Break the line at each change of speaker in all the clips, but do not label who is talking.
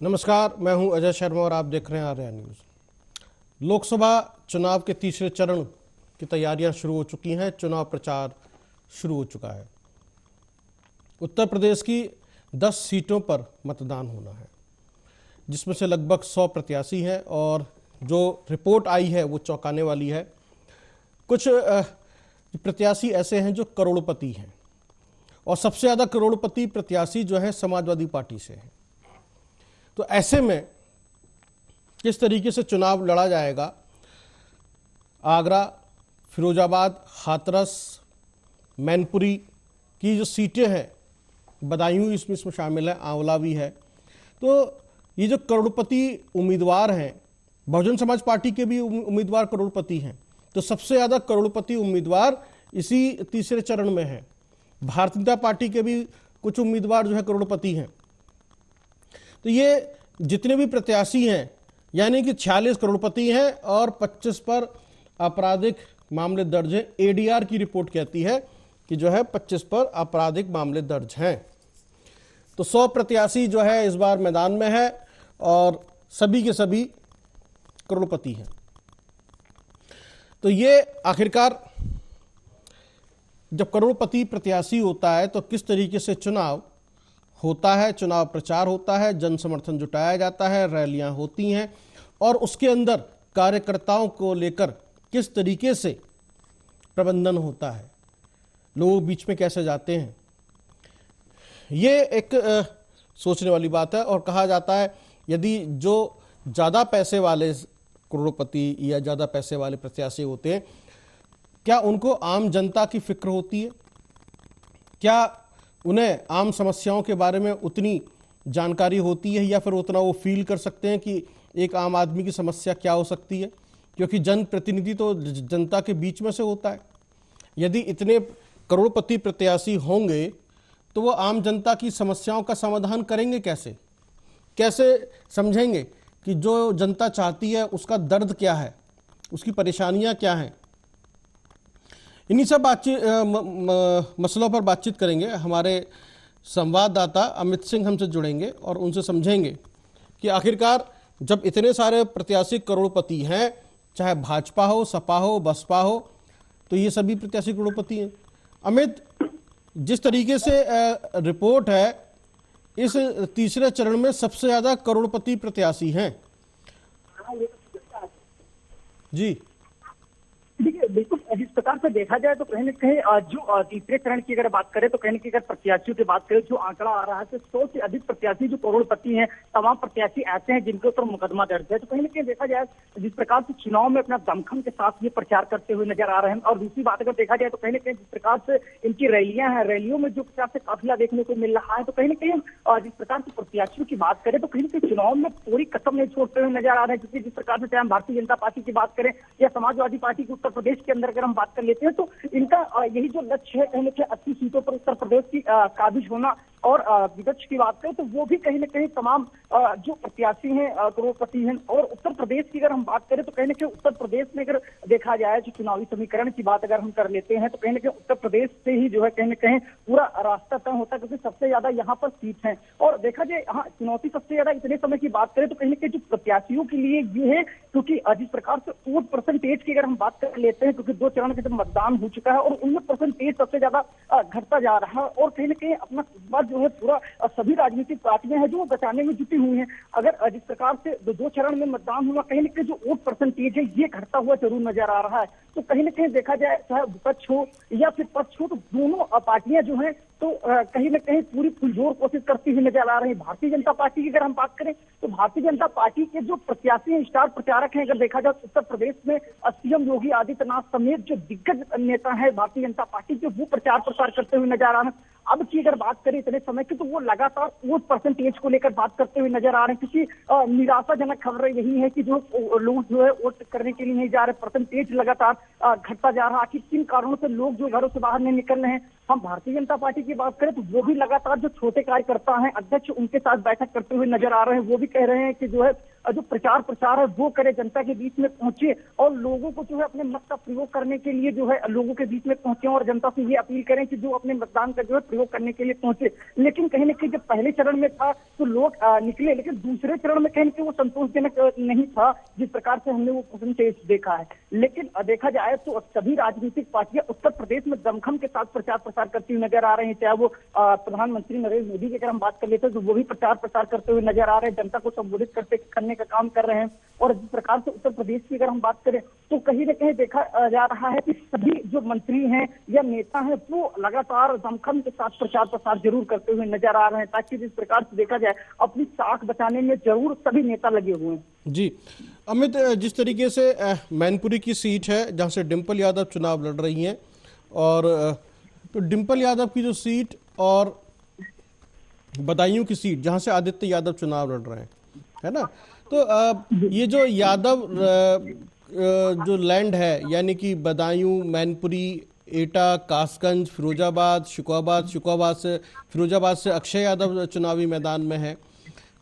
नमस्कार, मैं हूं अजय शर्मा और आप देख रहे हैं आर्या न्यूज। लोकसभा चुनाव के तीसरे चरण की तैयारियां शुरू हो चुकी हैं। चुनाव प्रचार शुरू हो चुका है। उत्तर प्रदेश की 10 सीटों पर मतदान होना है, जिसमें से लगभग 100 प्रत्याशी हैं और जो रिपोर्ट आई है वो चौंकाने वाली है। कुछ प्रत्याशी ऐसे हैं जो करोड़पति हैं और सबसे ज़्यादा करोड़पति प्रत्याशी जो है समाजवादी पार्टी से है। तो ऐसे में किस तरीके से चुनाव लड़ा जाएगा? आगरा, फिरोजाबाद, हाथरस, मैनपुरी की जो सीटें हैं, बदायूं इसमें शामिल है, आंवला भी है। तो ये जो करोड़पति उम्मीदवार हैं, बहुजन समाज पार्टी के भी उम्मीदवार करोड़पति हैं, तो सबसे ज़्यादा करोड़पति उम्मीदवार इसी तीसरे चरण में है। भारतीय जनता पार्टी के भी कुछ उम्मीदवार जो है करोड़पति हैं। तो ये जितने भी प्रत्याशी हैं, यानी कि 46 करोड़पति हैं और 25 पर आपराधिक मामले दर्ज हैं। एडीआर की रिपोर्ट कहती है कि जो है 25 पर आपराधिक मामले दर्ज हैं। तो 100 प्रत्याशी जो है इस बार मैदान में है और सभी के सभी करोड़पति हैं। तो ये आखिरकार जब करोड़पति प्रत्याशी होता है तो किस तरीके से चुनाव होता है, चुनाव प्रचार होता है, जन समर्थन जुटाया जाता है, रैलियां होती हैं और उसके अंदर कार्यकर्ताओं को लेकर किस तरीके से प्रबंधन होता है, लोग बीच में कैसे जाते हैं, ये एक सोचने वाली बात है। और कहा जाता है यदि जो ज़्यादा पैसे वाले करोड़पति या ज़्यादा पैसे वाले प्रत्याशी होते हैं, क्या उनको आम जनता की फिक्र होती है? क्या उन्हें आम समस्याओं के बारे में उतनी जानकारी होती है या फिर उतना वो फील कर सकते हैं कि एक आम आदमी की समस्या क्या हो सकती है? क्योंकि जनप्रतिनिधि तो जनता के बीच में से होता है। यदि इतने करोड़पति प्रत्याशी होंगे तो वो आम जनता की समस्याओं का समाधान करेंगे कैसे? कैसे समझेंगे कि जो जनता चाहती है उसका दर्द क्या है, उसकी परेशानियां क्या हैं? इन्हीं सब मसलों पर बातचीत करेंगे। हमारे संवाददाता अमित सिंह हमसे जुड़ेंगे और उनसे समझेंगे कि आखिरकार जब इतने सारे प्रत्याशी करोड़पति हैं, चाहे भाजपा हो, सपा हो, बसपा हो, तो ये सभी प्रत्याशी करोड़पति हैं। अमित, जिस तरीके से रिपोर्ट है, इस तीसरे चरण में सबसे ज्यादा करोड़पति प्रत्याशी हैं। जी
देखिए, बिल्कुल जिस प्रकार से देखा जाए तो कहीं न कहीं जो तीसरे चरण की अगर बात करें तो कहीं न कहीं अगर प्रत्याशियों की बात करें, जो आंकड़ा आ रहा है तो 100 से अधिक प्रत्याशी जो करोड़पति हैं, तमाम प्रत्याशी ऐसे हैं जिनके ऊपर मुकदमा दर्ज है। तो कहीं न कहीं देखा जाए जिस प्रकार से चुनाव में अपना दमखम के साथ ये प्रचार करते हुए नजर आ रहे हैं। और दूसरी बात अगर देखा जाए तो कहीं न कहीं जिस प्रकार से इनकी रैलियां हैं, रैलियों में जो प्रकार से काफिला देखने को मिल रहा है, तो कहीं न कहीं जिस प्रकार से प्रत्याशियों की बात करें तो कहीं न कहीं चुनाव में पूरी कसम नहीं छोड़ते हुए नजर आ रहे हैं। क्योंकि जिस प्रकार से चाहे हम भारतीय जनता पार्टी की बात करें या समाजवादी पार्टी की उत्तर प्रदेश के अंदर हम बात कर लेते हैं तो इनका यही जो लक्ष्य है, कहीं न कहीं 80 सीटों पर उत्तर प्रदेश की काबिज होना। और विपक्ष की बात करें तो वो भी कहीं न कहीं तमाम जो प्रत्याशी हैं करोड़पति हैं। और उत्तर प्रदेश की अगर हम बात करें तो कहीं न कहीं उत्तर प्रदेश में अगर देखा जाए जो चुनावी समीकरण की बात अगर हम कर लेते हैं तो कहीं न कहीं उत्तर प्रदेश से ही जो है कहीं न कहीं पूरा रास्ता तय होता है, क्योंकि सबसे ज्यादा यहाँ पर सीट है। और देखा जाए हाँ, चुनौती सबसे ज्यादा इतने समय की बात करें तो कहीं न कहीं जो प्रत्याशियों के लिए ये है, क्योंकि जिस प्रकार से वोट परसेंटेज की अगर हम बात कर लेते हैं, क्योंकि 2 चरण के जब मतदान हो चुका है और उनमें परसेंटेज सबसे ज्यादा घटता जा रहा है। और कहीं न कहीं अपना बात जो है पूरा सभी राजनीतिक पार्टियां हैं जो वो बचाने में जुटी हुई हैं। अगर जिस प्रकार से 2 चरण में मतदान हुआ, कहीं न कहीं जो वोट परसेंटेज है ये घटता हुआ जरूर नजर आ रहा है। तो कहीं न कहीं देखा जाए चाहे विपक्ष हो या फिर पक्ष हो, तो दोनों पार्टियां जो हैं तो कहीं न कहीं पूरी पुरजोर कोशिश करती हुई नजर आ रही है। भारतीय जनता पार्टी की अगर हम बात करें तो भारतीय जनता पार्टी के जो प्रत्याशी हैं, स्टार प्रचारक हैं, अगर देखा जाए उत्तर प्रदेश में सीएम योगी आदित्यनाथ समेत जो दिग्गज नेता है भारतीय जनता पार्टी के, वो प्रचार प्रसार करते हुए नजर आ रहे हैं। अब की अगर बात करें इतने समय की तो वो लगातार वोट परसेंटेज को लेकर बात करते हुए नजर आ रहे हैं। क्योंकि निराशाजनक खबर यही है कि जो लोग जो है वोट करने के लिए नहीं जा रहे, परसेंटेज लगातार घटता जा रहा है। आखिर किन कारणों से लोग जो घरों से बाहर नहीं निकल रहे हैं? हम भारतीय जनता पार्टी की बात करें तो वो भी लगातार जो छोटे कार्यकर्ता हैं, अध्यक्ष, उनके साथ बैठक करते हुए नजर आ रहे हैं। वो भी कह रहे हैं कि जो है जो प्रचार प्रसार है वो करे, जनता के बीच में पहुंचे और लोगों को जो है अपने मत का प्रयोग करने के लिए जो है लोगों के बीच में पहुंचे और जनता से ये अपील करें कि जो अपने मतदान का जो है प्रयोग करने के लिए पहुंचे। लेकिन कहीं ना कहीं जब पहले चरण में था तो लोग निकले, लेकिन दूसरे चरण में कहीं ना कहीं वो संतोषजनक नहीं था जिस प्रकार से हमने वो परसेंटेज देखा है। लेकिन देखा जाए तो सभी राजनीतिक पार्टियां उत्तर प्रदेश में दमखम के साथ प्रचार प्रसार करती हुई नजर आ रही हैं। चाहे वो प्रधानमंत्री नरेंद्र मोदी की अगर हम बात कर लेते हैं तो वो भी प्रचार प्रसार करते हुए नजर आ रहे हैं, जनता को संबोधित करने का काम कर रहे हैं। और जिस प्रकार से उत्तर प्रदेश की अगर हम बात करें तो कहीं ना कहीं देखा जा रहा है कि सभी जो मंत्री हैं या नेता हैं वो लगातार दमखम के साथ प्रचार प्रसार जरूर करते हुए नजर आ रहे हैं, ताकि जिस प्रकार से देखा जाए अपनी साख बचाने में जरूर सभी नेता लगे हुए हैं।
जी अमित, जिस तरीके से मैनपुरी की सीट है जहां से डिंपल यादव चुनाव लड़ रही हैं, और तो डिंपल यादव की जो सीट और बदायूं की सीट जहां से आदित्य यादव चुनाव लड़ रहे हैं, है ना, तो ये जो यादव जो लैंड है यानी कि बदायूं, मैनपुरी, एटा, कासगंज, फिरोजाबाद, शुकोबाद से फिरोजाबाद से अक्षय यादव चुनावी मैदान में है,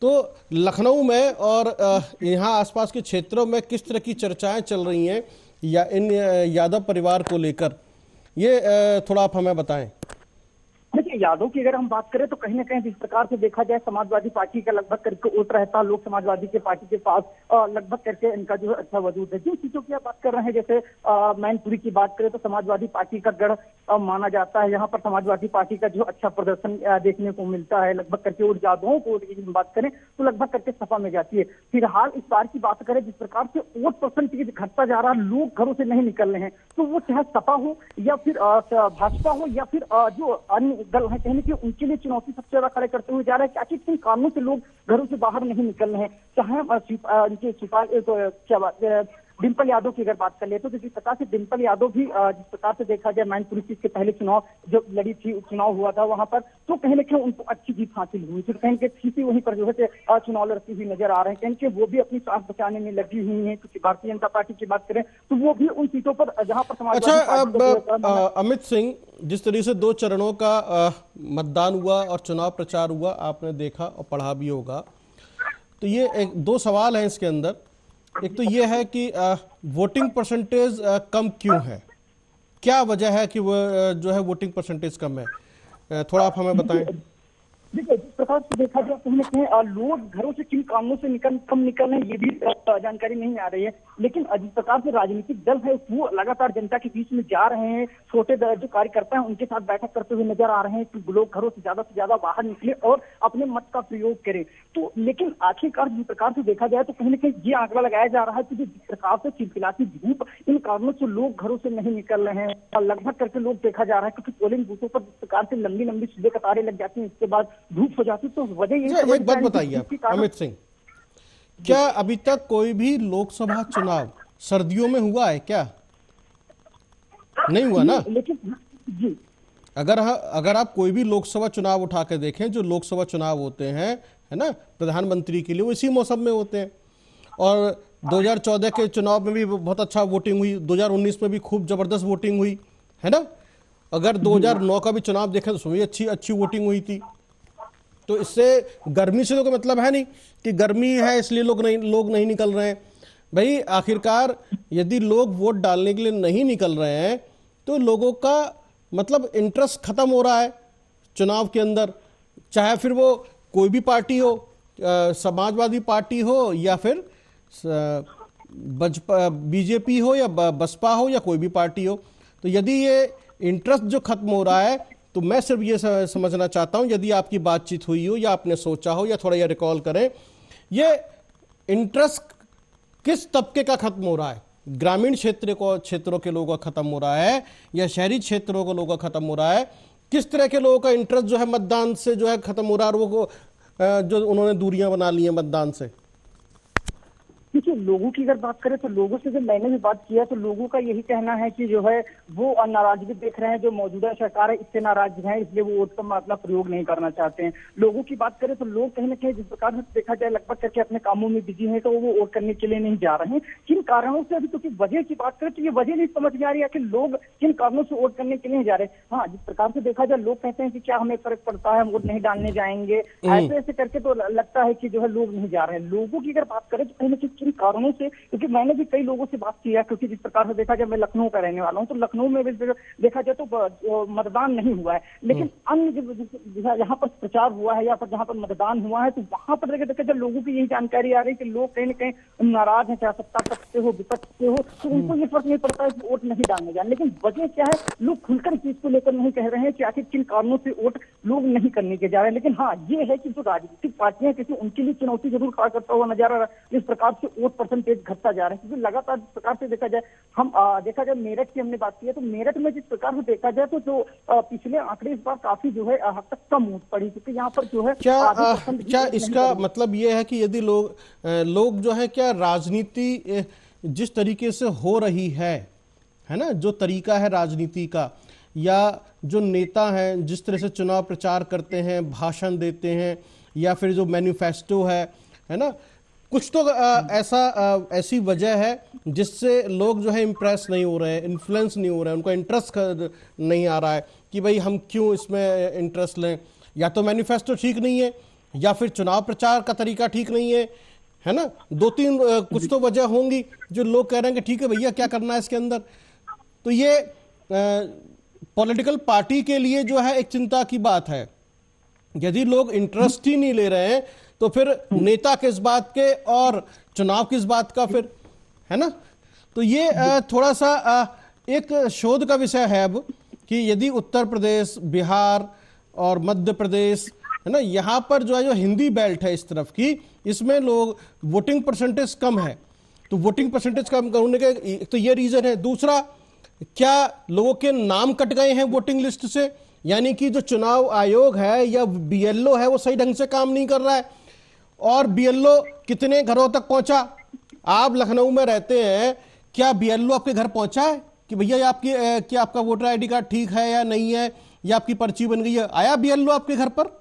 तो लखनऊ में और यहाँ आसपास के क्षेत्रों में किस तरह की चर्चाएं चल रही हैं या इन यादव परिवार को लेकर, ये थोड़ा आप हमें बताएं।
देखिए, यादव की अगर हम बात करें तो कहीं ना कहीं जिस प्रकार से देखा जाए समाजवादी पार्टी का लगभग करके वोट रहता, लोग समाजवादी के पार्टी के पास लगभग करके इनका जो है अच्छा वजूद है। जिन चीजों की आप बात कर रहे हैं, जैसे मैनपुरी की बात करें तो समाजवादी पार्टी का गढ़ माना जाता है, यहाँ पर समाजवादी पार्टी का जो अच्छा प्रदर्शन देखने को मिलता है लगभग करके। और यादवों को की बात करें तो लगभग करके सपा में जाती है। फिलहाल इस बार की बात करें जिस प्रकार से वोट परसेंटेज घटता जा रहा है, लोग घरों से नहीं निकल रहे हैं, तो वो चाहे सपा हो या फिर भाजपा हो या फिर जो अन्य दल है, कहने की उनके लिए चुनौती सबसे ज्यादा खड़े करते हुए जा रहा है कि आखिर किन कारणों से लोग घरों से बाहर नहीं निकल रहे हैं। चाहे डिंपल यादव की अगर बात कर ले तो जिस प्रकार से डिंपल यादव भी जिस प्रकार से देखा जाए मैनपुरी सीट के पहले चुनाव जो लड़ी थी, चुनाव हुआ था वहां पर, तो कहीं ना कहीं उनको अच्छी जीत हासिल हुई थी। कहीं के वहीं पर जो है चुनाव लड़ती हुई नजर आ रहे हैं, कहीं के वो भी अपनी सांस बचाने में लगी हुई है। क्योंकि भारतीय जनता पार्टी की बात करें तो वो भी उन सीटों पर जहां पर
अच्छा, अमित सिंह, जिस तरीके से 2 चरणों का मतदान हुआ और चुनाव प्रचार हुआ, आपने देखा और पढ़ा भी होगा, तो ये 2 सवाल हैं इसके अंदर। एक तो ये है कि वोटिंग परसेंटेज कम क्यों है, क्या वजह है कि वो जो है वोटिंग परसेंटेज कम है, थोड़ा आप हमें बताएं।
देखिए, जिस प्रकार से देखा जाए कहीं ना कहीं लोग घरों से किन कामों से कम निकल रहे हैं ये भी जानकारी नहीं आ रही है। लेकिन जिस प्रकार से राजनीतिक दल है वो लगातार जनता के बीच में जा रहे हैं, छोटे जो कार्यकर्ता हैं उनके साथ बैठक करते हुए नजर आ रहे हैं कि लोग घरों से ज्यादा बाहर निकले और अपने मत का प्रयोग करें। तो लेकिन आखिरकार जिस प्रकार से देखा जाए तो कहीं ना कहीं ये आंकड़ा लगाया जा रहा है कि जिस प्रकार से चिलचिलाती धूप, इन कारणों से लोग घरों से नहीं निकल रहे हैं और लगभग करके लोग देखा जा रहा है क्योंकि पोलिंग बूथों पर जिस प्रकार से लंबी लंबी सीधे कतारें लग जाती हैं, इसके बाद धूप हो जाती, तो वजह यही।
एक बात बताइए आप अमित सिंह, क्या अभी तक कोई भी लोकसभा चुनाव सर्दियों में हुआ है क्या? नहीं हुआ ना।
लेकिन जी,
अगर आप कोई भी लोकसभा चुनाव उठा के देखें, जो लोकसभा चुनाव होते हैं, है ना, प्रधानमंत्री के लिए, वो इसी मौसम में होते हैं। और 2014 के चुनाव में भी बहुत अच्छा वोटिंग हुई, 2019 में भी खूब जबरदस्त वोटिंग हुई, है ना। अगर 2009 का भी चुनाव देखें तो उसमें भी अच्छी वोटिंग हुई थी। तो इससे गर्मी से तो कोई मतलब है नहीं कि गर्मी है इसलिए लोग नहीं निकल रहे हैं। भाई आखिरकार यदि लोग वोट डालने के लिए नहीं निकल रहे हैं तो लोगों का मतलब इंटरेस्ट खत्म हो रहा है चुनाव के अंदर, चाहे फिर वो कोई भी पार्टी हो, समाजवादी पार्टी हो या फिर बीजेपी हो या बसपा हो या कोई भी पार्टी हो। तो यदि ये इंटरेस्ट जो खत्म हो रहा है तो मैं सिर्फ ये समझना चाहता हूं, यदि आपकी बातचीत हुई हो या आपने सोचा हो या थोड़ा ये रिकॉल करें, ये इंटरेस्ट किस तबके का खत्म हो रहा है? ग्रामीण क्षेत्रों के लोगों का खत्म हो रहा है या शहरी क्षेत्रों के लोगों का खत्म हो रहा है? किस तरह के लोगों का इंटरेस्ट जो है मतदान से जो है खत्म हो रहा है और वो जो उन्होंने दूरियां बना ली हैं मतदान से?
देखिए, लोगों की अगर बात करें तो लोगों से जब मैंने भी बात किया तो लोगों का यही कहना है कि जो है वो नाराजगी देख रहे हैं, जो मौजूदा सरकार है इससे नाराज हैं, इसलिए वो वोट का अपना प्रयोग नहीं करना चाहते हैं। लोगों की बात करें तो लोग कहीं ना कहीं जिस प्रकार से देखा जाए लगभग करके अपने कामों में बिजी हैं, तो वो वोट करने के लिए नहीं जा रहे हैं। किन कारणों से, अभी तो वजह की बात करें तो ये वजह नहीं समझ में आ रही है कि लोग किन कारणों से वोट करने के लिए नहीं जा रहे। हाँ, जिस प्रकार से देखा जाए लोग कहते हैं कि क्या हमें फर्क पड़ता है, हम वोट नहीं डालने जाएंगे, ऐसे ऐसे करके तो लगता है कि जो है लोग नहीं जा रहे हैं। लोगों की अगर बात करें तो कहीं ना कहीं किन कारणों से, क्योंकि मैंने भी कई लोगों से बात किया, क्योंकि जिस प्रकार से देखा जाए मैं लखनऊ का रहने वाला हूँ, तो लखनऊ में भी देखा जाए तो मतदान नहीं हुआ है, लेकिन अन्य जहाँ पर प्रचार हुआ है या फिर जहाँ पर मतदान हुआ है तो वहां पर देखा जाए लोगों की यही जानकारी आ रही है कि लोग कहीं ना कहीं नाराज हैं, चाहे सत्ता पक्ष से हो विपक्ष से हो, तो उनको ये फर्क नहीं पड़ता है कि वोट नहीं डालने जाए। लेकिन वजह क्या है, लोग खुलकर चीज को लेकर नहीं कह रहे हैं कि आखिर किन कारणों से वोट लोग नहीं करने के जा रहे हैं। लेकिन हाँ, ये है कि जो राजनीतिक पार्टियां किसी उनके लिए चुनौती जरूर खड़ा करता हुआ नजर आ रहा है, इस प्रकार से वोट परसेंटेज घटता जा रहा है। क्योंकि लगातार जिस प्रकार से देखा जाए, हम देखा जाए मेरठ की हमने बात की है, तो मेरठ में जिस प्रकार से देखा जाए तो जो पिछले आंकड़े इस बार काफी जो है हद तक कम वोट पड़ी, क्योंकि यहाँ पर जो है
क्या इसका मतलब ये है कि यदि लोग जो है, क्या राजनीति जिस तरीके से हो रही है ना, जो तरीका है राजनीति का, या जो नेता हैं जिस तरह से चुनाव प्रचार करते हैं, भाषण देते हैं, या फिर जो मैनिफेस्टो है ना, कुछ तो ऐसी वजह है जिससे लोग जो है इम्प्रेस नहीं हो रहे हैं, इन्फ्लुएंस नहीं हो रहे हैं, उनको इंटरेस्ट नहीं आ रहा है कि भाई हम क्यों इसमें इंटरेस्ट लें। या तो मैनिफेस्टो ठीक नहीं है, या फिर चुनाव प्रचार का तरीका ठीक नहीं है ना, दो तीन कुछ तो वजह होंगी जो लोग कह रहे हैं कि ठीक है भैया क्या करना है इसके अंदर। तो ये पॉलिटिकल पार्टी के लिए जो है एक चिंता की बात है। यदि लोग इंटरेस्ट ही नहीं ले रहे हैं तो फिर नेता किस बात के और चुनाव किस बात का फिर, है ना। तो ये थोड़ा सा एक शोध का विषय है अब, कि यदि उत्तर प्रदेश, बिहार और मध्य प्रदेश, है ना, यहाँ पर जो है जो हिंदी बेल्ट है इस तरफ की, इसमें लोग वोटिंग परसेंटेज कम है, तो वोटिंग परसेंटेज कम होने के तो ये रीजन है। दूसरा, क्या लोगों के नाम कट गए हैं वोटिंग लिस्ट से, यानी कि जो चुनाव आयोग है या बीएलओ है वो सही ढंग से काम नहीं कर रहा है। और बीएलओ कितने घरों तक पहुंचा, आप लखनऊ में रहते हैं, क्या बीएलओ आपके घर पहुंचा है कि भैया आपकी क्या आपका वोटर आईडी कार्ड ठीक है या नहीं है, या आपकी पर्ची बन गई है? आया बीएलओ आपके घर पर?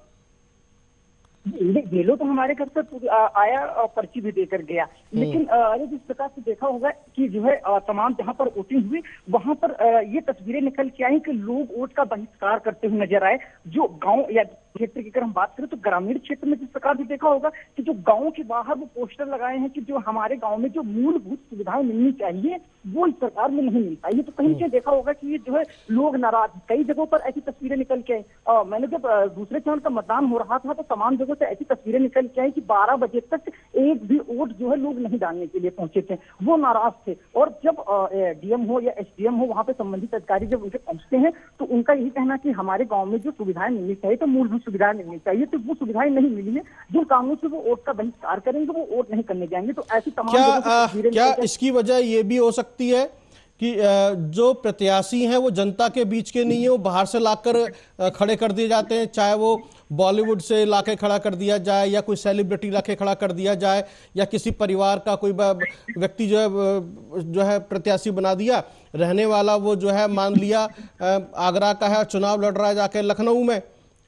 बेलो तो हमारे घर पर आया और पर्ची भी देकर गया, लेकिन जिस प्रकार से देखा होगा कि जो है तमाम जहां पर वोटिंग हुई वहां पर ये तस्वीरें निकल के आई कि लोग वोट का बहिष्कार करते हुए नजर आए। जो गांव या क्षेत्र की अगर हम बात करें तो ग्रामीण क्षेत्र में जिस प्रकार से देखा होगा कि जो गांव के बाहर वो पोस्टर लगाए हैं कि जो हमारे गांव में जो मूलभूत सुविधाएं मिलनी चाहिए वो इस सरकार में नहीं मिल पाई। तो कहीं से देखा होगा कि ये जो है लोग नाराज, कई जगहों पर ऐसी तस्वीरें निकल के आई। मैंने जब दूसरे चरण का मतदान हो रहा था तो तमाम जगहों से ऐसी तस्वीरें निकल के आई कि 12 बजे तक एक भी वोट जो है लोग नहीं डालने के लिए पहुंचे थे, वो नाराज थे। और जब डीएम हो या एसडीएम हो, वहां पे संबंधित अधिकारी जब उनसे पहुंचते हैं तो उनका यही कहना कि हमारे गाँव में जो सुविधाएं मिलनी चाहिए, तो मूलभूत सुविधाएं मिलनी चाहिए, तो वो सुविधाएं नहीं मिली है। जिन कारणों से वो वोट का बहिष्कार करेंगे वो वोट नहीं करने जाएंगे। तो ऐसी तमाम
क्या इसकी वजह ये भी हो सकती है कि जो प्रत्याशी हैं वो जनता के बीच के नहीं है, वो बाहर से लाकर खड़े कर दिए जाते हैं, चाहे वो बॉलीवुड से लाके खड़ा कर दिया जाए या कोई सेलिब्रिटी लाके खड़ा कर दिया जाए, या किसी परिवार का कोई व्यक्ति जो है प्रत्याशी बना दिया, रहने वाला वो जो है मान लिया आगरा का है, चुनाव लड़ रहा है जाके लखनऊ में,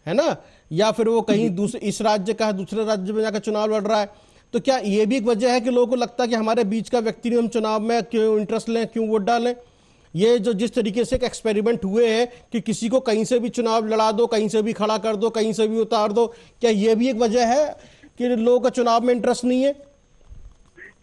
है ना, या फिर वो कहीं दूसरे इस राज्य का है दूसरे राज्य में जाकर चुनाव लड़ रहा है। तो क्या ये भी एक वजह है कि लोगों को लगता है कि हमारे बीच का व्यक्ति नहीं, हम चुनाव में क्यों इंटरेस्ट लें, क्यों वोट डालें? ये जो जिस तरीके से एक एक्सपेरिमेंट हुए हैं कि किसी को कहीं से भी चुनाव लड़ा दो, कहीं से भी खड़ा कर दो, कहीं से भी उतार दो, क्या ये भी एक वजह है कि लोगों का चुनाव में इंटरेस्ट नहीं है?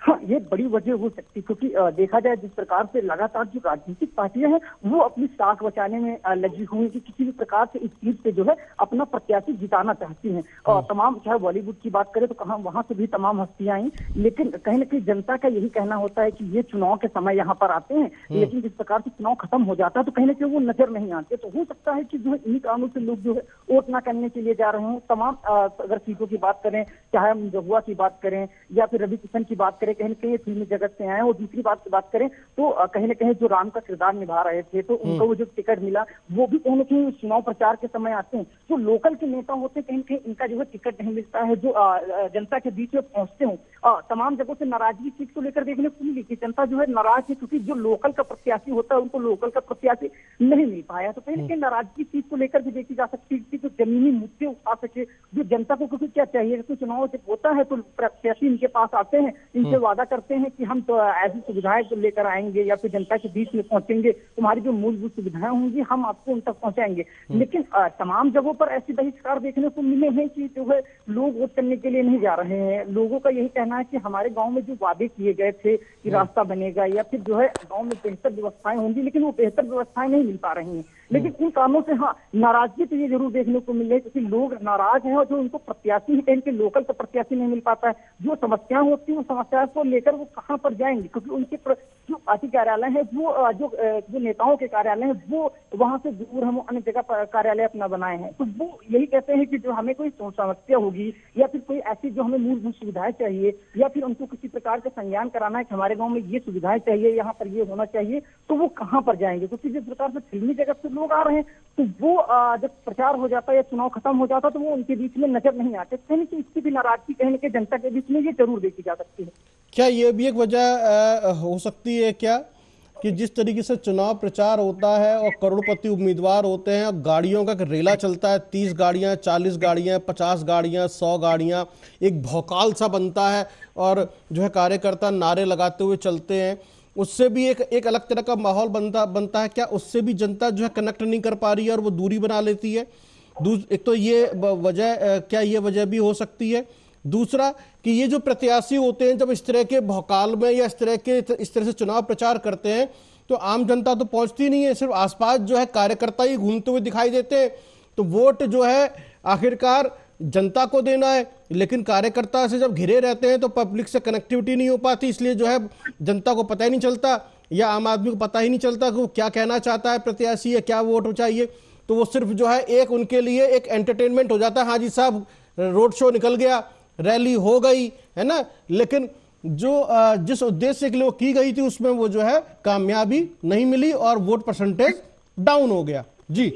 हाँ, ये बड़ी वजह हो सकती है, क्योंकि देखा जाए जिस प्रकार से लगातार जो राजनीतिक पार्टियां हैं वो अपनी साख बचाने में लगी हुई कि किसी भी प्रकार से इस चीज से जो है अपना प्रत्याशी जिताना चाहती हैं। और तमाम, चाहे बॉलीवुड की बात करें तो कहाँ वहां से भी तमाम हस्तियां आई, लेकिन कहीं ना कहीं जनता का यही कहना होता है कि ये चुनाव के समय यहाँ पर आते हैं, लेकिन जिस प्रकार से चुनाव खत्म हो जाता है तो कहीं ना कहीं वो नजर नहीं आते। तो हो सकता है कि जो है इन्हीं कारणों से लोग जो है वोट ना करने के लिए जा रहे हों। तमाम अगर सीटों की बात करें, चाहे हम जहुआ की बात करें या फिर रवि किशन की बात करें, कहीं ना कहीं फिल्मी जगत से आए। और दूसरी बात की बात करें तो कहीं ना कहीं जो राम का किरदार निभा रहे थे तो उनको वो जो टिकट मिला वो भी कहीं ना कहीं चुनाव प्रचार के समय आते हैं। जो लोकल के नेता होते हैं कहीं ना कहीं इनका जो है टिकट नहीं मिलता है, जो जनता के बीच में पहुंचते हो तमाम जगहों से नाराजगी सीट को लेकर देखने को मिली कि जनता जो है नाराज है, क्योंकि जो लोकल का प्रत्याशी होता है उनको लोकल का प्रत्याशी नहीं मिल पाया। तो कहीं ना कहीं नाराजगी सीट को लेकर भी देखी जा सकती है कि जो जमीनी मुद्दे उठा सके, जो जनता को क्योंकि क्या चाहिए, तो चुनाव जब होता है तो प्रत्याशी इनके पास आते हैं, इनसे वादा करते हैं कि हम तो ऐसी सुविधाएं तो लेकर आएंगे या फिर जनता के बीच में पहुंचेंगे, तुम्हारी जो मूलभूत सुविधाएं होंगी हम आपको उन तक पहुंचाएंगे। लेकिन तमाम जगहों पर ऐसे बहिष्कार देखने को मिले हैं कि जो है लोग वोट करने के लिए नहीं जा रहे हैं। लोगों का यही कहना है कि हमारे गांव में जो वादे किए गए थे कि रास्ता बनेगा या फिर जो है गांव में बेहतर व्यवस्थाएं होंगी, लेकिन वो बेहतर व्यवस्थाएं नहीं मिल पा रही हैं। लेकिन उन कामों से हाँ नाराजगी तो ये जरूर देखने को मिले, क्योंकि लोग नाराज हैं और जो उनको प्रत्याशी है कहीं के लोकल का प्रत्याशी नहीं मिल पाता है। जो समस्याएं होती है वो समस्या को लेकर वो कहाँ पर जाएंगे, क्योंकि उनके जो पार्टी कार्यालय है वो जो नेताओं के कार्यालय है वो वहां से दूर हम अन्य जगह कार्यालय अपना बनाए हैं। तो वो यही कहते हैं कि जो हमें कोई समस्या होगी या फिर कोई ऐसी जो हमें मूलभूत सुविधाएं चाहिए या फिर उनको किसी प्रकार का संज्ञान कराना है कि हमारे गांव में ये सुविधाएं चाहिए, यहाँ पर ये होना चाहिए, तो वो कहाँ पर जाएंगे। क्योंकि जिस प्रकार से फिल्मी जगत से लोग आ रहे हैं तो वो जब प्रचार हो जाता है या चुनाव खत्म हो जाता है तो वो उनके बीच में नजर नहीं आते। कहीं कि इसकी भी नाराजगी कहीं कि जनता के बीच में ये जरूर देखी जा सकती है।
क्या ये भी एक वजह हो सकती है क्या कि जिस तरीके से चुनाव प्रचार होता है और करोड़पति उम्मीदवार होते हैं और गाड़ियों का रेला चलता है, 30 गाड़ियां, 40 गाड़ियां, 50 गाड़ियां, 100 गाड़ियां, एक भौकाल सा बनता है और जो है कार्यकर्ता नारे लगाते हुए चलते हैं, उससे भी एक अलग तरह का माहौल बनता है। क्या उससे भी जनता जो है कनेक्ट नहीं कर पा रही है और वो दूरी बना लेती है? एक तो ये वजह, क्या ये वजह भी हो सकती है? दूसरा कि ये जो प्रत्याशी होते हैं जब इस तरह के भौकाल में या इस तरह से चुनाव प्रचार करते हैं तो आम जनता तो पहुंचती नहीं है, सिर्फ आसपास जो है कार्यकर्ता ही घूमते हुए दिखाई देते हैं। तो वोट जो है आखिरकार जनता को देना है, लेकिन कार्यकर्ता से जब घिरे रहते हैं तो पब्लिक से कनेक्टिविटी नहीं हो पाती, इसलिए जो है जनता को पता ही नहीं चलता या आम आदमी को पता ही नहीं चलता कि वो क्या कहना चाहता है प्रत्याशी या क्या वोट चाहिए। तो वो सिर्फ जो है एक उनके लिए एक एंटरटेनमेंट हो जाता है, हाँ जी साहब रोड शो निकल गया, रैली हो गई है ना, लेकिन जो जिस उद्देश्य के लिए वो की गई थी उसमें वो जो है कामयाबी नहीं मिली और वोट परसेंटेज डाउन हो गया। जी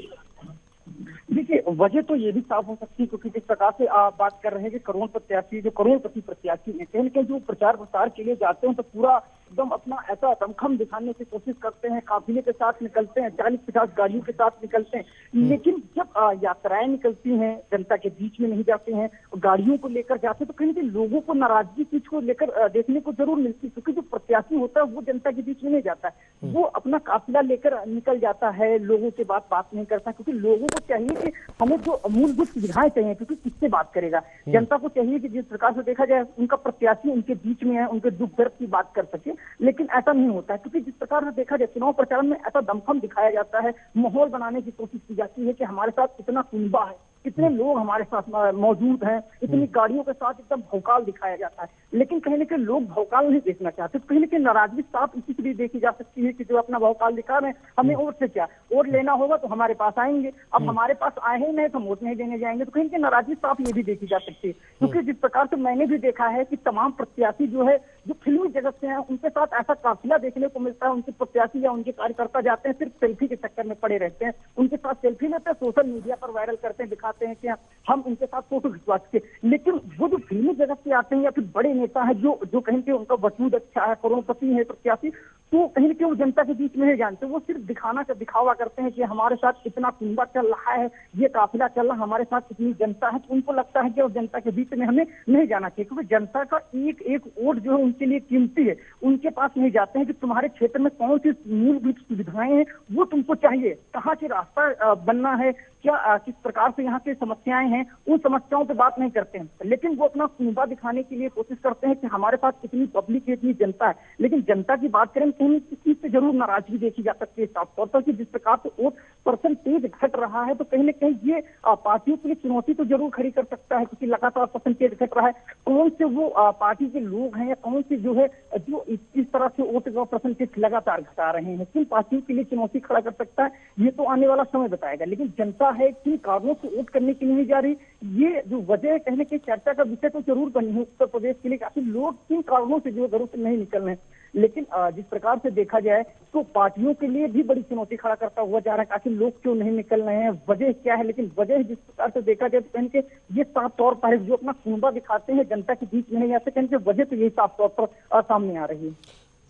देखिए वजह तो ये भी साफ हो सकती है, क्योंकि जिस प्रकार से आप बात कर रहे हैं कि करोड़पति प्रत्याशी हैं, कहीं जो प्रचार प्रसार के लिए जाते हैं तो पूरा एकदम अपना ऐसा दमखम दिखाने की कोशिश करते हैं, काफिले के साथ निकलते हैं, 40-50 गाड़ियों के साथ निकलते हैं। लेकिन जब यात्राएं निकलती हैं जनता के बीच में नहीं जाते हैं, गाड़ियों को लेकर जाते हैं, तो कहीं ना कहीं लोगों को नाराजगी चीज को लेकर देखने को जरूर मिलती है, क्योंकि जो प्रत्याशी होता है वो जनता के बीच में नहीं जाता है, वो अपना काफिला लेकर निकल जाता है, लोगों से बात नहीं करता, क्योंकि लोगों को चाहिए कि हमें जो मूलभूत सुविधाएं चाहिए, क्योंकि किससे बात करेगा, जनता को चाहिए कि जिस प्रकार से देखा जाए उनका प्रत्याशी उनके बीच में है, उनके दुख दर्द की बात कर सके। लेकिन ऐसा नहीं होता है, क्योंकि जिस प्रकार से देखा जाए चुनाव प्रचार में ऐसा दमखम दिखाया जाता है, माहौल बनाने की कोशिश की जाती है कि हमारे साथ इतना कुनबा है, कितने लोग हमारे साथ मौजूद हैं, इतनी गाड़ियों के साथ एकदम भौकाल दिखाया जाता है। लेकिन कहीं ना कहीं लोग भौकाल नहीं देखना चाहते, तो कहीं ना कहीं नाराजगी साफ इसी से देखी जा सकती है कि जो अपना भौकाल दिखा रहे हैं, हमें वोट से क्या, वोट लेना होगा तो हमारे पास आएंगे, अब हमारे पास आए ही नहीं तो वोट नहीं देने जाएंगे। तो कहीं की नाराजगी साफ ये भी देखी जा सकती है, क्योंकि जिस प्रकार से मैंने भी देखा है कि तमाम प्रत्याशी जो है जो फिल्मी जगत से हैं उनके साथ ऐसा काफिला देखने को मिलता है, उनके प्रत्याशी या उनके कार्यकर्ता जाते हैं सिर्फ सेल्फी के चक्कर में पड़े रहते हैं, उनके साथ सेल्फी लेते हैं, सोशल मीडिया पर वायरल करते हैं, दिखाते हैं कि हम उनके साथ फोटो खिंचवा सके। लेकिन वो जो फिल्मी जगत से आते हैं या फिर बड़े नेता है जो कहीं के उनका वजूद अच्छा है, करोड़पति है प्रत्याशी, तो कहीं ना कहीं वो जनता के बीच में नहीं जानते, वो सिर्फ दिखावा करते हैं कि हमारे साथ इतना कुंबा चल रहा है, ये काफिला चल रहा है, हमारे साथ इतनी जनता है। तो उनको लगता है कि उस जनता के बीच में हमें नहीं जाना चाहिए, क्योंकि जनता का एक एक वोट जो है उनके लिए कीमती है। उनके पास नहीं जाते हैं कि तुम्हारे क्षेत्र में कौन सी मूलभूत सुविधाएं हैं वो तुमको चाहिए, कहाँ से रास्ता बनना है, क्या किस प्रकार से यहाँ की समस्याएं हैं, उन समस्याओं पे बात नहीं करते हैं। लेकिन वो अपना कुंबा दिखाने के लिए कोशिश करते हैं कि हमारे पास इतनी पब्लिक है, इतनी जनता है। लेकिन जनता की बात करें कहीं इस चीज से जरूर नाराजगी देखी जा सकती है साफ तौर पर कि जिस प्रकार से वोट परसेंटेज घट रहा है, तो कहीं ना कहीं ये पार्टियों के लिए चुनौती तो जरूर खड़ी कर सकता है, क्योंकि लगातार परसेंटेज घट रहा है। कौन से वो पार्टी के लोग हैं या कौन से जो है जो इस तरह से वोट का परसेंटेज लगातार घटा रहे हैं, किन पार्टियों के लिए चुनौती खड़ा कर सकता है ये तो आने वाला समय बताएगा। लेकिन जनता है किन कारणों से वोट करने के लिए नहीं जा रही, ये जो वजह है कहने की चर्चा का विषय तो जरूर बनी है उत्तर प्रदेश के लिए, काफी लोग किन कारणों से जो घरों से नहीं निकल रहे हैं। लेकिन जिस प्रकार से देखा जाए तो पार्टियों के लिए भी बड़ी चुनौती खड़ा करता हुआ जा रहा है। आखिर लोग क्यों नहीं निकल रहे हैं, वजह क्या है? लेकिन वजह जिस प्रकार से देखा जाए तो कहीं के ये साफ तौर पर जो अपना कुनबा दिखाते हैं जनता के बीच में है, या फिर कहीं वजह तो यही साफ तौर पर सामने आ रही है।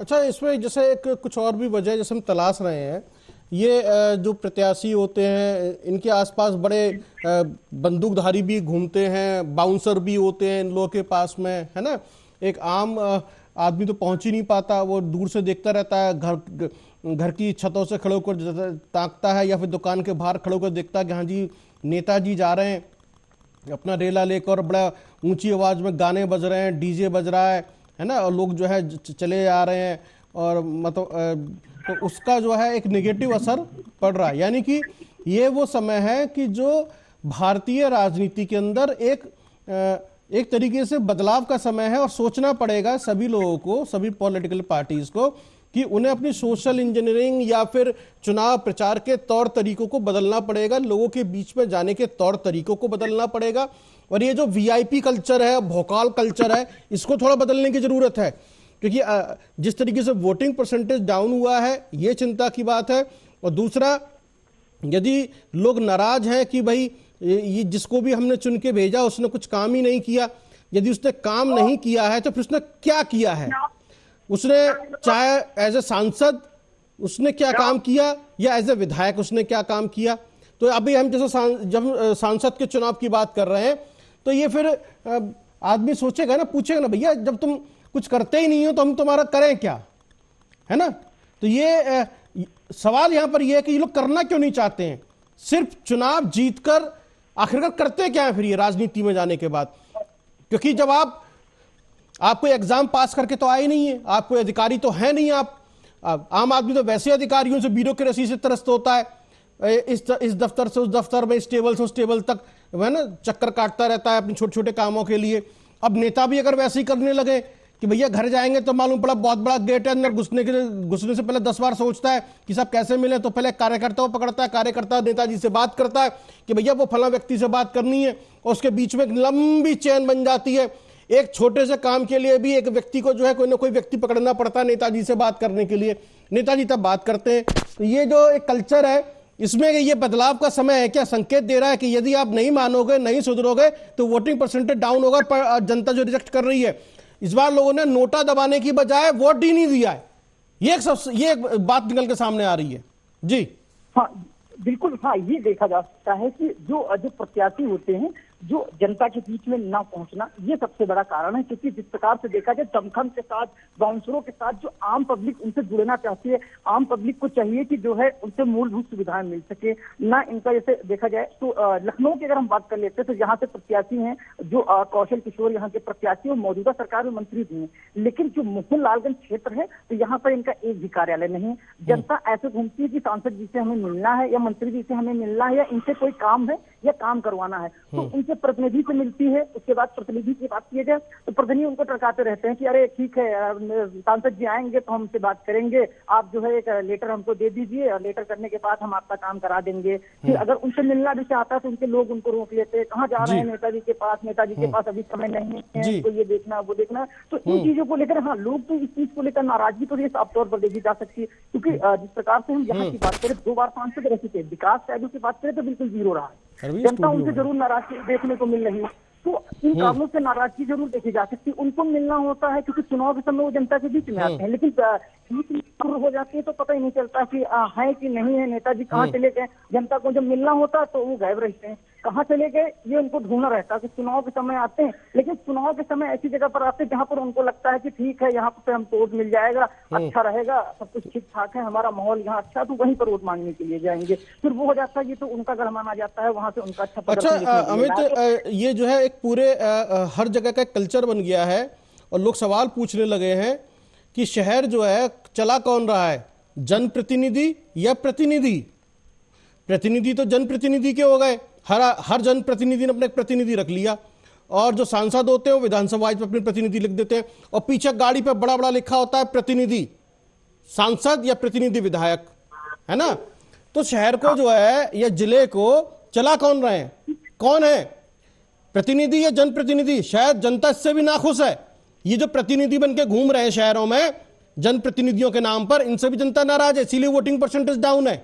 अच्छा, इसमें जैसे एक कुछ और भी वजह जैसे हम तलाश रहे हैं, ये जो प्रत्याशी होते हैं इनके आसपास बड़े बंदूकधारी भी घूमते हैं, बाउंसर भी होते हैं इन लोगों के पास में, है ना। एक आम आदमी तो पहुंच ही नहीं पाता, वो दूर से देखता रहता है, घर की छतों से खड़े होकर ताकता है या फिर दुकान के बाहर खड़े होकर देखता है कि हाँ जी नेताजी जा रहे हैं अपना रेला लेकर, बड़ा ऊंची आवाज में गाने बज रहे हैं, डीजे बज रहा है ना, और लोग जो है चले आ रहे हैं, और मतलब तो उसका जो है एक नेगेटिव असर पड़ रहा है। यानी कि ये वो समय है कि जो भारतीय राजनीति के अंदर एक तरीके से बदलाव का समय है, और सोचना पड़ेगा सभी लोगों को, सभी पॉलिटिकल पार्टीज को, कि उन्हें अपनी सोशल इंजीनियरिंग या फिर चुनाव प्रचार के तौर तरीकों को बदलना पड़ेगा, लोगों के बीच में जाने के तौर तरीकों को बदलना पड़ेगा। और ये जो वीआईपी कल्चर है, भोकाल कल्चर है, इसको थोड़ा बदलने की जरूरत है, क्योंकि जिस तरीके से वोटिंग परसेंटेज डाउन हुआ है ये चिंता की बात है। और दूसरा, यदि लोग नाराज हैं कि भाई ये जिसको भी हमने चुन के भेजा उसने कुछ काम ही नहीं किया, यदि उसने काम नहीं किया है तो फिर उसने क्या किया है, उसने चाहे एज ए सांसद उसने क्या काम किया या एज ए विधायक उसने क्या काम किया। तो अभी हम जैसे जब सांसद के चुनाव की बात कर रहे हैं तो ये फिर आदमी सोचेगा ना, पूछेगा ना, भैया जब तुम कुछ करते ही नहीं हो तो हम तुम्हारा करें क्या, है ना। तो ये सवाल यहां पर यह है कि ये लोग करना क्यों नहीं चाहते हैं, सिर्फ चुनाव जीतकर आखिरकार करते क्या है फिर ये राजनीति में जाने के बाद। क्योंकि जब आप कोई एग्जाम पास करके तो आए नहीं है, आप कोई अधिकारी तो है नहीं, आप आम आदमी तो वैसे अधिकारियों से ब्यूरोक्रेसी से त्रस्त होता है, इस दफ्तर से उस दफ्तर में, इस टेबल से उस टेबल तक, है ना, चक्कर काटता रहता है अपने छोटे छोटे कामों के लिए। अब नेता भी अगर वैसे ही करने लगे कि भैया घर जाएंगे तो मालूम पड़ा बहुत बड़ा गेट है, अंदर घुसने से पहले 10 बार सोचता है कि साहब कैसे मिले, तो पहले कार्यकर्ताओं पकड़ता है, कार्यकर्ता नेताजी से बात करता है कि भैया वो फला व्यक्ति से बात करनी है, और उसके बीच में एक लंबी चेन बन जाती है। एक छोटे से काम के लिए भी एक व्यक्ति को जो है कोई ना कोई व्यक्ति पकड़ना पड़ता है नेताजी से बात करने के लिए, नेताजी तब बात करते हैं। तो ये जो एक कल्चर है, इसमें ये बदलाव का समय है क्या, संकेत दे रहा है कि यदि आप नहीं मानोगे, नहीं सुधरोगे तो वोटिंग परसेंटेज डाउन होगा, पर जनता जो रिजेक्ट कर रही है, इस बार लोगों ने नोटा दबाने की बजाय वोट ही नहीं दिया है, ये एक बात निकल के सामने आ रही है जी।
हाँ बिल्कुल, हाँ ये देखा जा सकता है कि जो प्रत्याशी होते हैं जो जनता के बीच में ना पहुंचना, ये सबसे बड़ा कारण है। क्योंकि जिस प्रकार से देखा जाए दमखम के साथ, बाउंसरों के साथ जो आम पब्लिक उनसे जुड़ना चाहती है, आम पब्लिक को चाहिए कि जो है उनसे मूलभूत सुविधाएं मिल सके ना। इनका जैसे देखा जाए तो लखनऊ की अगर हम बात कर लेते हैं तो यहाँ से प्रत्याशी हैं जो कौशल किशोर यहाँ के प्रत्याशी और मौजूदा सरकार में मंत्री भी हैं, लेकिन जो मोहन लालगंज क्षेत्र है तो यहाँ पर इनका एक भी कार्यालय नहीं है। जनता ऐसे घूमती है कि सांसद जी से हमें मिलना है या मंत्री जी से हमें मिलना है या इनसे कोई काम है या काम करवाना है, तो उनसे प्रतिनिधि को मिलती है। उसके बाद प्रतिनिधि की बात की जाए तो प्रतिनिधि उनको टरकाते रहते हैं कि अरे ठीक है सांसद जी आएंगे तो हमसे बात करेंगे, आप जो है एक लेटर हमको दे दीजिए और लेटर करने के बाद हम आपका काम करा देंगे। फिर अगर उनसे मिलना भी चाहता है तो उनके लोग उनको रोक लेते हैं, कहाँ जा रहे हैं नेताजी के पास, नेताजी के पास अभी समय नहीं है, तो ये देखना वो देखना। तो इन चीजों को लेकर हाँ लोग तो इस चीज को लेकर नाराजगी तो ये साफ तौर पर देखी जा सकती है। क्योंकि जिस प्रकार से हम यहाँ की बात करें, 2 बार सांसद रह चुके, विकास साहब की बात करें तो बिल्कुल जीरो रहा है, जनता उनसे जरूर नाराजगी देखने को मिल रही है। तो इन कारणों से नाराजगी जरूर देखी जा सकती है। उनको मिलना होता है क्योंकि चुनाव के समय वो जनता के बीच में आते हैं, लेकिन हो जाती है तो पता ही नहीं चलता कि है कि नहीं है, नेताजी कहाँ चले गए। जनता को जब मिलना होता है तो वो गायब रहते हैं, कहाँ चले गए ये उनको ढूंढना रहता है। कि चुनाव के समय आते हैं, लेकिन चुनाव के समय ऐसी जगह पर आते हैं जहाँ पर उनको लगता है कि ठीक है यहाँ पे हमको वोट मिल जाएगा, अच्छा रहेगा, सब कुछ ठीक ठाक है, हमारा माहौल यहाँ अच्छा, तो वहीं पर वोट मांगने के लिए जाएंगे। फिर वो हो जाता है ये तो उनका गढ़मान आ जाता है, वहां से उनका
अच्छा अमित, ये जो है एक पूरे हर जगह का कल्चर बन गया है और लोग सवाल पूछने लगे हैं कि शहर जो है चला कौन रहा है, जनप्रतिनिधि या प्रतिनिधि। प्रतिनिधि तो जनप्रतिनिधि के हो गए, हर जनप्रतिनिधि ने अपने एक प्रतिनिधि रख लिया, और जो सांसद होते हैं वो विधानसभा पे अपने प्रतिनिधि लिख देते हैं, और पीछे गाड़ी पे बड़ा बड़ा लिखा होता है प्रतिनिधि सांसद या प्रतिनिधि विधायक, है ना। तो शहर को जो है या जिले को चला कौन रहे हैं, कौन है, प्रतिनिधि या जनप्रतिनिधि। शायद जनता इससे भी नाखुश है, ये जो प्रतिनिधि बन के घूम रहे हैं शहरों में, जनप्रतिनिधियों के नाम पर, इनसे भी जनता नाराज है, इसीलिए वोटिंग परसेंटेज डाउन है।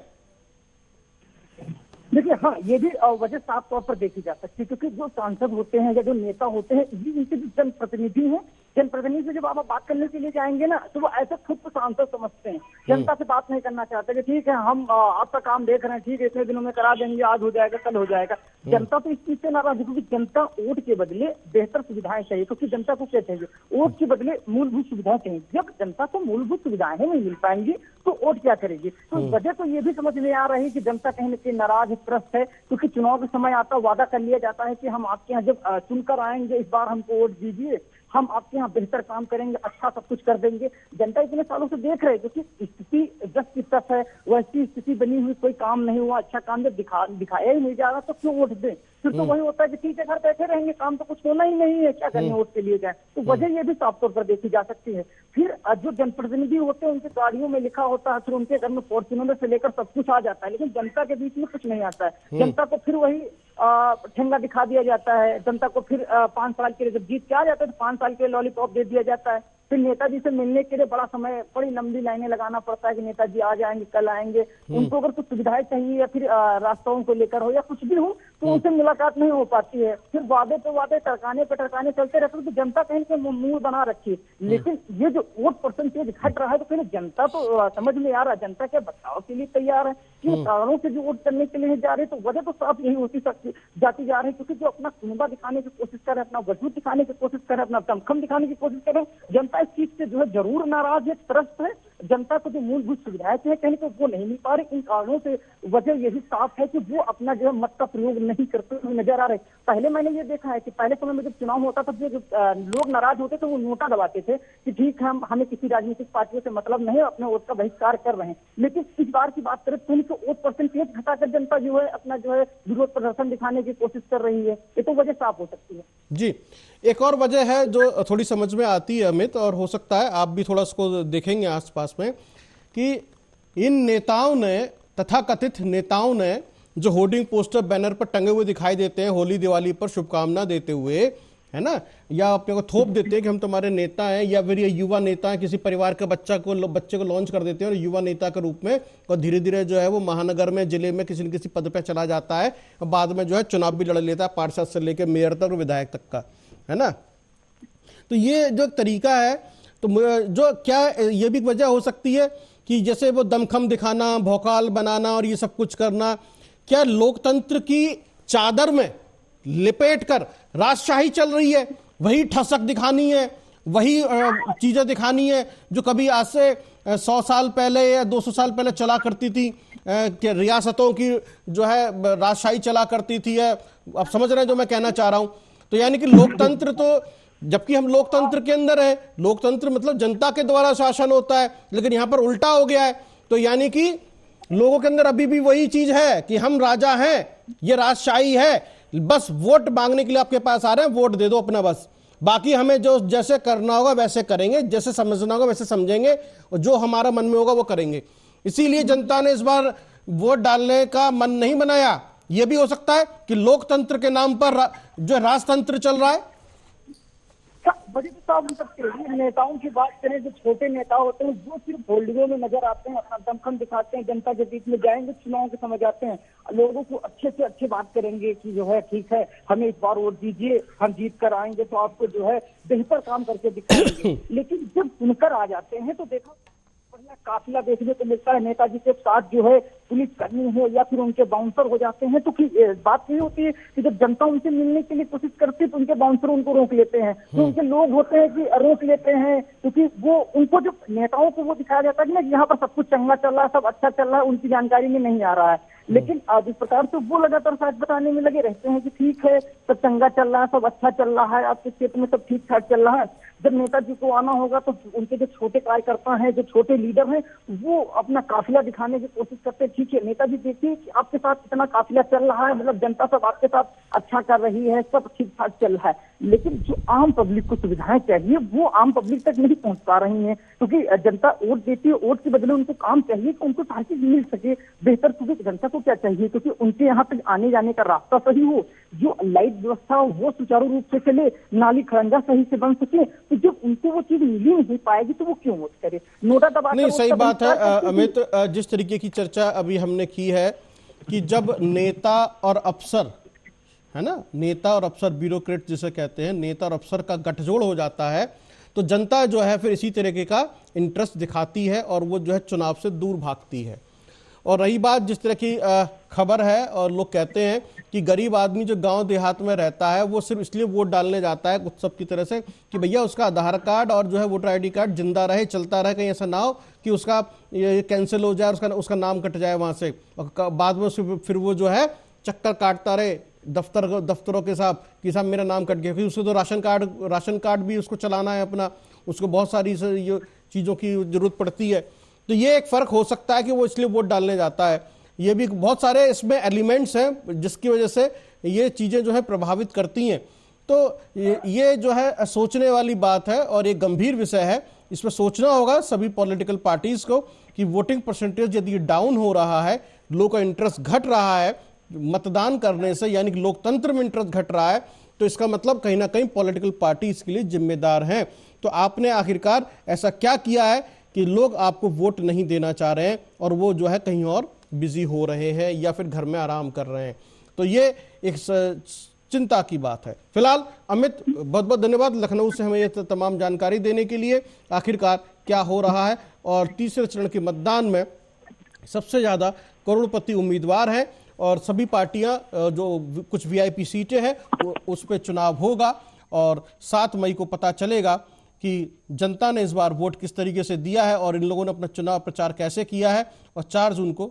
देखिए, हाँ, ये भी वजह साफ तौर पर देखी जा सकती है, क्योंकि जो सांसद होते हैं या जो नेता होते हैं, ये इनके जो जनप्रतिनिधि हैं, जनप्रतिनिधि से जब आप बात करने के लिए जाएंगे ना, तो वो ऐसे खुद को सांसद समझते हैं, जनता से बात नहीं करना चाहते कि ठीक है, हम आपका काम देख रहे हैं, ठीक है, इतने दिनों में करा देंगे, आज हो जाएगा, कल हो जाएगा। जनता तो इस चीज से नाराज है, क्योंकि जनता वोट के बदले बेहतर सुविधाएं चाहिए, क्योंकि जनता को क्या चाहिए, वोट के बदले मूलभूत सुविधाएं चाहिए। जब जनता को मूलभूत सुविधाएं नहीं मिल पाएंगी तो वोट क्या करेगी? तो वजह तो ये भी समझ में आ रही है कि जनता कहीं न कहीं नाराज, त्रस्त है, क्योंकि चुनाव के समय आता वादा कर लिया जाता है कि हम आपके यहाँ जब चुनकर आएंगे, इस बार हमको वोट दीजिए, हम आपके यहाँ बेहतर काम करेंगे, अच्छा सब कुछ कर देंगे। जनता इतने सालों से देख रहे हैं, क्योंकि स्थिति जस की तस है, वैसी स्थिति बनी हुई, कोई काम नहीं हुआ, अच्छा काम जब दिखाया ही नहीं जा रहा तो क्यों वोट दें? फिर तो वही होता है कि ठीक है, घर बैठे रहेंगे, काम तो कुछ होना ही नहीं है, क्या करने वोट के लिए जाए। तो वजह ये भी साफ तौर पर देखी जा सकती है। फिर जो जनप्रतिनिधि होते हैं, उनके गाड़ियों में लिखा होता है, फिर उनके घर में फॉर्च्यूनर से लेकर सब कुछ आ जाता है, लेकिन जनता के बीच में कुछ नहीं आता है। जनता को फिर वही ठेंगा दिखा दिया जाता है, जनता को फिर 5 साल के लिए जब जीत के आ जाता है तो 5 साल के लिए लॉलीपॉप दे दिया जाता है। फिर नेताजी से मिलने के लिए बड़ा समय, बड़ी लंबी लाइनें लगाना पड़ता है कि नेताजी आ जाएंगे, कल आएंगे। उनको अगर कुछ सुविधाएं चाहिए या फिर रास्ताओं को लेकर हो या कुछ भी हो, तो उनसे मुलाकात नहीं हो पाती है। फिर वादे पे वादे, टरकाने पे टरकाने चलते रहते हैं, तो जनता कहीं के मुंह बना रखी है। लेकिन ये जो वोट परसेंटेज घट रहा है, तो फिर जनता तो समझ में आ रहा है, जनता क्या बचाव के लिए तैयार है, कि कारणों से जो वोट करने के लिए जा रहे, तो वजह तो साफ यही होती जाती जा रही है, क्योंकि जो अपना कुनबा दिखाने की कोशिश करे, अपना वजूद दिखाने की कोशिश करे, अपना दमखम दिखाने की कोशिश करे, जनता इस चीज से जो है जरूर नाराज है, त्रस्त है। जनता को जो मूलभूत सुविधाएं चाहिए कहीं तो वो नहीं मिल पा रही। इन कारणों से वजह यही साफ है कि वो अपना जो है मत का प्रयोग नहीं करते हुए नजर आ रहे। पहले मैंने ये देखा है कि पहले समय में जब चुनाव होता था, जो लोग नाराज होते थे वो नोटा दबाते थे कि ठीक है, हमें किसी राजनीतिक पार्टियों से मतलब नहीं, अपने वोट का बहिष्कार कर रहे हैं। लेकिन इस बार की बात करें तो वोट परसेंटेज घटाकर जनता जो है अपना जो है विरोध प्रदर्शन दिखाने की कोशिश कर रही है। ये तो वजह साफ हो सकती है।
जी, एक और वजह है जो थोड़ी समझ में आती है अमित, और हो सकता है आप भी थोड़ा उसको देखेंगे आसपास में, कि इन नेताओं ने, तथाकथित नेताओं ने, जो होर्डिंग पोस्टर बैनर पर टंगे हुए दिखाई देते हैं होली दिवाली पर शुभकामना देते हुए, है ना, या अपने को थोप देते हैं कि हम तुम्हारे नेता हैं, या फिर ये युवा नेता है, किसी परिवार के बच्चे को लॉन्च कर देते हैं और युवा नेता के रूप में, और धीरे धीरे जो है वो महानगर में, जिले में किसी न किसी पद पे चला जाता है, और बाद में जो है चुनाव भी लड़ लेता है, पार्षद से लेकर मेयर तक और विधायक तक का, है ना। तो ये जो तरीका है, तो जो क्या ये भी वजह हो सकती है कि जैसे वो दमखम दिखाना, भौकाल बनाना और ये सब कुछ करना, क्या लोकतंत्र की चादर में लिपेट कर राजशाही चल रही है? वही ठसक दिखानी है, वही चीजें दिखानी है जो कभी आज से 100 साल पहले या 200 साल पहले चला करती थी, कि रियासतों की जो है राजशाही चला करती थी है। आप समझ रहे हैं जो मैं कहना चाह रहा हूं? तो यानी कि लोकतंत्र, तो जबकि हम लोकतंत्र के अंदर है, लोकतंत्र मतलब जनता के द्वारा शासन होता है, लेकिन यहां पर उल्टा हो गया है। तो यानी कि लोगों के अंदर अभी भी वही चीज है कि हम राजा हैं, ये राजशाही है, बस वोट मांगने के लिए आपके पास आ रहे हैं, वोट दे दो अपना, बस बाकी हमें जो जैसे करना होगा वैसे करेंगे, जैसे समझना होगा वैसे समझेंगे, और जो हमारा मन में होगा वो करेंगे। इसीलिए जनता ने इस बार वोट डालने का मन नहीं बनाया। यह भी हो सकता है कि लोकतंत्र के नाम पर जो राजतंत्र चल रहा है।
वजह तो साफ हो सकती है। नेताओं की बात करें, जो छोटे नेता होते हैं वो सिर्फ होल्डिंगों में नजर आते हैं, अपना दमखम दिखाते हैं, जनता के बीच में जाएंगे, चुनाव के समय जाते हैं, लोगों को अच्छे से अच्छे बात करेंगे कि जो है ठीक है, हमें इस बार वोट दीजिए, हम जीत कर आएंगे तो आपको जो है बेहतर काम करके दिखाएंगे। लेकिन जब सुनकर आ जाते हैं तो देखो बढ़िया काफिला देखने को मिलता है, नेताजी के साथ जो है पुलिस कर्मी हो या फिर उनके बाउंसर हो जाते हैं। तो बात ये होती है कि जब जनता उनसे मिलने के लिए कोशिश करती है तो उनके बाउंसर उनको रोक लेते हैं, तो उनके लोग होते हैं कि रोक लेते हैं, क्योंकि वो उनको जो नेताओं को वो दिखाया जाता है कि ना यहाँ पर सब कुछ चंगा चल रहा है, सब अच्छा चल रहा है, उनकी जानकारी में नहीं आ रहा है। लेकिन जिस प्रकार से वो लगातार सच बताने में लगे रहते हैं कि ठीक है, सब चंगा चल रहा है, सब अच्छा चल रहा है, आपके क्षेत्र में सब ठीक ठाक चल रहा है, जब नेताजी को आना होगा तो उनके जो छोटे कार्यकर्ता हैं, जो छोटे लीडर हैं, वो अपना काफिला दिखाने की कोशिश करते हैं। ठीक है नेताजी, देखिए कि आपके साथ इतना काफिला चल रहा है, मतलब जनता सब आपके साथ अच्छा कर रही है, सब ठीक ठाक चल रहा है, लेकिन जो आम पब्लिक को सुविधाएं चाहिए वो आम पब्लिक तक नहीं पहुंच पा रही हैं, क्योंकि जनता वोट देती है, वोट के बदले उनको काम चाहिए कि उनको हर चीज मिल सके बेहतर। क्योंकि जनता को क्या चाहिए, क्योंकि उनके यहाँ तक आने जाने का रास्ता सही हो, जो लाइट व्यवस्था हो वो सुचारू रूप से चले, नाली खरंजा सही से बन सके। तो जब उनको वो चीज मिली नहीं पाएगी तो वो क्यों वोट करे? नोटा दबा
नहीं, सही बात है अमित। जिस तरीके की चर्चा अभी हमने की है कि जब नेता और अफसर, है ना, नेता और अफसर, ब्यूरोक्रेट जिसे कहते हैं, नेता और अफसर का गठजोड़ हो जाता है तो जनता जो है फिर इसी तरीके का इंटरेस्ट दिखाती है और वो जो है चुनाव से दूर भागती है। और रही बात जिस तरह की खबर है, और लोग कहते हैं कि गरीब आदमी जो गांव देहात में रहता है वो सिर्फ इसलिए वोट डालने जाता है उत्सव की तरह से कि भैया उसका आधार कार्ड और जो है वोटर आईडी कार्ड जिंदा रहे, चलता रहे, कहीं ऐसा ना हो कि उसका ये कैंसिल हो जाए, उसका नाम कट जाए वहां से, और बाद में फिर वो जो है चक्कर काटता रहे दफ्तरों के साथ कि साहब मेरा नाम कट गया। फिर उसको तो राशन कार्ड भी उसको चलाना है अपना, उसको बहुत सारी चीज़ों की जरूरत पड़ती है। तो ये एक फर्क हो सकता है कि वो इसलिए वोट डालने जाता है। ये भी बहुत सारे इसमें एलिमेंट्स हैं जिसकी वजह से ये चीज़ें जो है प्रभावित करती हैं। तो ये जो है सोचने वाली बात है और एक गंभीर विषय है। इसमें सोचना होगा सभी पॉलिटिकल पार्टीज को कि वोटिंग परसेंटेज यदि डाउन हो रहा है, लोगों का इंटरेस्ट घट रहा है मतदान करने से, यानी कि लोकतंत्र में इंटरेस्ट घट रहा है, तो इसका मतलब कहीं ना कहीं पॉलिटिकल पार्टी इसके लिए जिम्मेदार हैं। तो आपने आखिरकार ऐसा क्या किया है कि लोग आपको वोट नहीं देना चाह रहे हैं और वो जो है कहीं और बिजी हो रहे हैं या फिर घर में आराम कर रहे हैं? तो ये एक चिंता की बात है। फिलहाल अमित, बहुत बहुत धन्यवाद लखनऊ से हमें ये तमाम जानकारी देने के लिए। आखिरकार क्या हो रहा है, और तीसरे चरण के मतदान में सबसे ज्यादा करोड़पति उम्मीदवार हैं और सभी पार्टियां जो कुछ वीआईपी सीटें हैं उस पर चुनाव होगा और 7 मई को पता चलेगा कि जनता ने इस बार वोट किस तरीके से दिया है और इन लोगों ने अपना चुनाव प्रचार कैसे किया है, और 4 जून को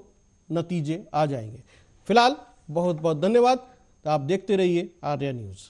नतीजे आ जाएंगे। फिलहाल बहुत बहुत धन्यवाद। आप देखते रहिए आर्या न्यूज़।